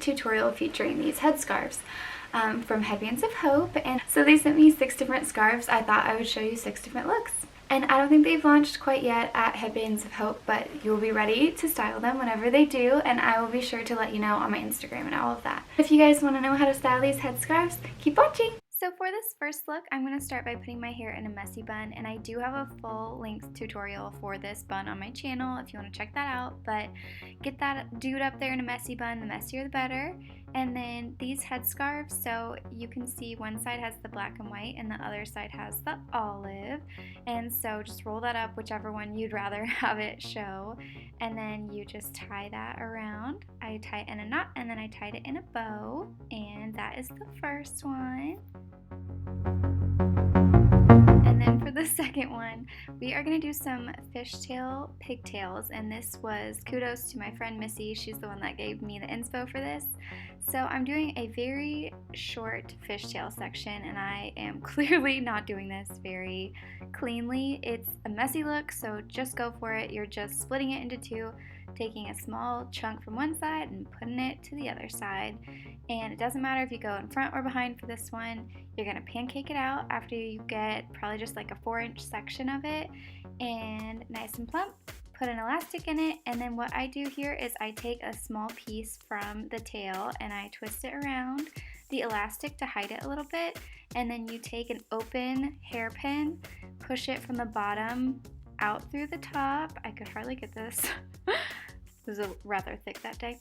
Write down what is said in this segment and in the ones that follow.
tutorial featuring these headscarves from Headbands of Hope. And so they sent me 6 different scarves. I thought I would show you 6 different looks. And I don't think they've launched quite yet at Headbands of Hope, but you'll be ready to style them whenever they do, and I will be sure to let you know on my Instagram and all of that. If you guys want to know how to style these headscarves, keep watching! So for this first look, I'm going to start by putting my hair in a messy bun, and I do have a full-length tutorial for this bun on my channel if you want to check that out, but get that dude up there in a messy bun, the messier the better. And then these headscarves, so you can see one side has the black and white and the other side has the olive, and so just roll that up whichever one you'd rather have it show, and then you just tie that around. I tie it in a knot and then I tied it in a bow, and that is the first one. And then for the second one, we are going to do some fishtail pigtails, and this was kudos to my friend Missy. She's the one that gave me the inspo for this. So I'm doing a very short fishtail section, and I am clearly not doing this very cleanly. It's a messy look, so just go for it. You're just splitting it into 2, taking a small chunk from one side and putting it to the other side. And it doesn't matter if you go in front or behind for this one. You're going to pancake it out after you get probably just like a 4-inch section of it, and nice and plump. Put an elastic in it, and then what I do here is I take a small piece from the tail and I twist it around the elastic to hide it a little bit, and then you take an open hairpin, push it from the bottom out through the top. I could hardly get this. It was rather thick that day.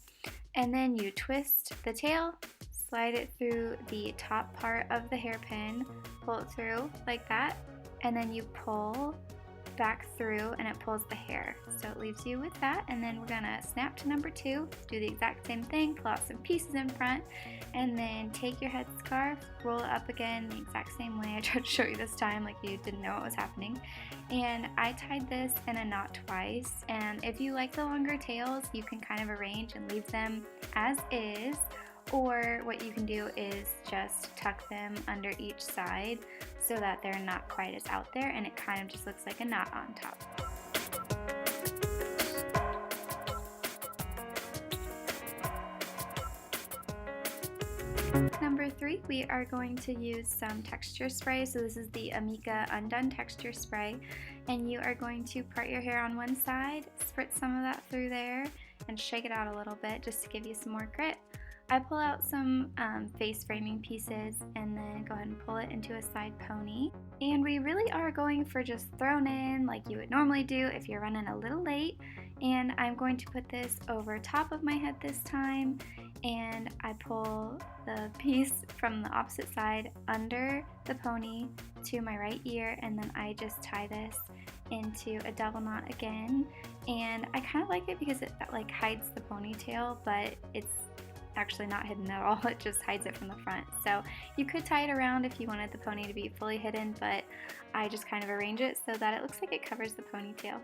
And then you twist the tail, slide it through the top part of the hairpin, pull it through like that, and then you pull back through and it pulls the hair. So it leaves you with that, and then we're gonna snap to number 2, do the exact same thing, pull out some pieces in front, and then take your headscarf, roll it up again the exact same way. I tried to show you this time like you didn't know what was happening. And I tied this in a knot twice, and if you like the longer tails, you can kind of arrange and leave them as is, or what you can do is just tuck them under each side so that they're not quite as out there and it kind of just looks like a knot on top. Number 3, we are going to use some texture spray. So this is the Amika Undone Texture Spray, and you are going to part your hair on one side, spritz some of that through there, and shake it out a little bit just to give you some more grit. I pull out some face framing pieces and then go ahead and pull it into a side pony. And we really are going for just thrown in like you would normally do if you're running a little late. And I'm going to put this over top of my head this time, and I pull the piece from the opposite side under the pony to my right ear, and then I just tie this into a double knot again. And I kind of like it because it like hides the ponytail, but it's actually not hidden at all. It just hides it from the front. So you could tie it around if you wanted the pony to be fully hidden, but I just kind of arrange it so that it looks like it covers the ponytail.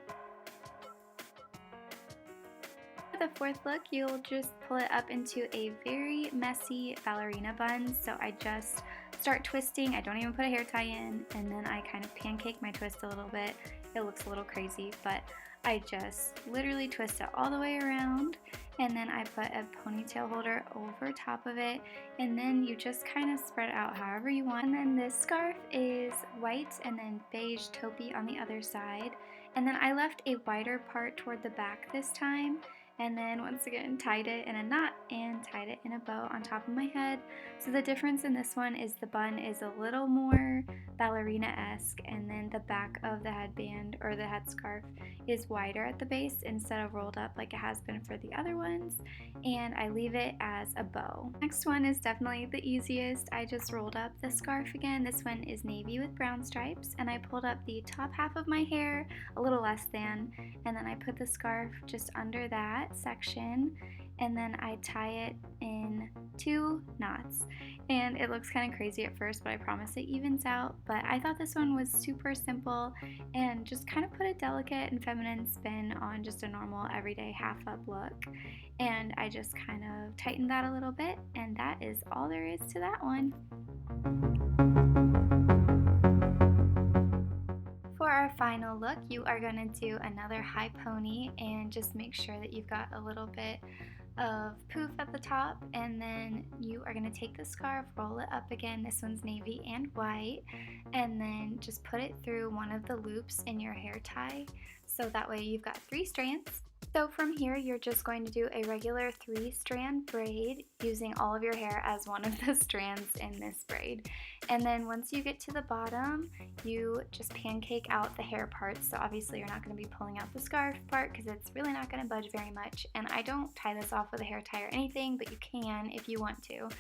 For the fourth look, you'll just pull it up into a very messy ballerina bun. So I just start twisting. I don't even put a hair tie in, and then I kind of pancake my twist a little bit. It looks a little crazy, but I just literally twist it all the way around, and then I put a ponytail holder over top of it, and then you just kind of spread it out however you want. And then this scarf is white and then beige taupey on the other side, and then I left a wider part toward the back this time, and then once again tied it in a knot and tied it in a bow on top of my head. So the difference in this one is the bun is a little more ballerina-esque, and then the back of the headband or the headscarf is wider at the base instead of rolled up like it has been for the other ones, and I leave it as a bow. Next one is definitely the easiest. I just rolled up the scarf again. This one is navy with brown stripes, and I pulled up the top half of my hair, a little less than, and then I put the scarf just under that section, and then I tie it in 2 knots. And it looks kind of crazy at first, but I promise it evens out. But I thought this one was super simple and just kind of put a delicate and feminine spin on just a normal everyday half up look. And I just kind of tightened that a little bit, and that is all there is to that one. For our final look, you are going to do another high pony, and just make sure that you've got a little bit of poof at the top, and then you are going to take the scarf, roll it up again. This one's navy and white, and then just put it through one of the loops in your hair tie, so that way you've got 3 strands. So from here, you're just going to do a regular 3-strand braid using all of your hair as one of the strands in this braid. And then once you get to the bottom, you just pancake out the hair parts. So obviously you're not going to be pulling out the scarf part because it's really not going to budge very much. And I don't tie this off with a hair tie or anything, but you can if you want to.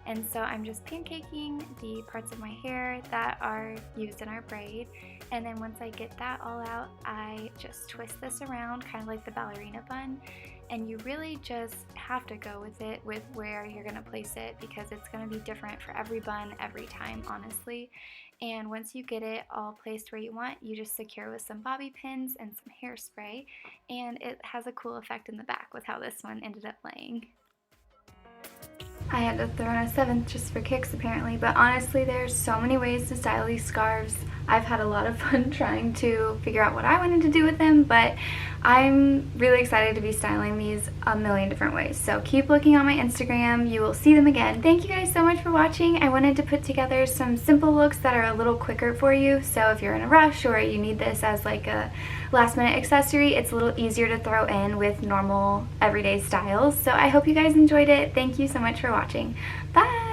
And so I'm just pancaking the parts of my hair that are used in our braid. And then once I get that all out, I just twist this around, kind of like the ballerina bun. And you really just have to go with it with where you're going to place it, because it's going to be different for every bun every time, honestly. And once you get it all placed where you want, you just secure with some bobby pins and some hairspray. And it has a cool effect in the back with how this one ended up laying. I had to throw in a 7th just for kicks apparently, but honestly there's so many ways to style these scarves. I've had a lot of fun trying to figure out what I wanted to do with them, but I'm really excited to be styling these a million different ways. So keep looking on my Instagram, you will see them again. Thank you guys so much for watching. I wanted to put together some simple looks that are a little quicker for you, so if you're in a rush or you need this as like a last minute accessory, it's a little easier to throw in with normal everyday styles. So I hope you guys enjoyed it. Thank you so much for watching. Bye!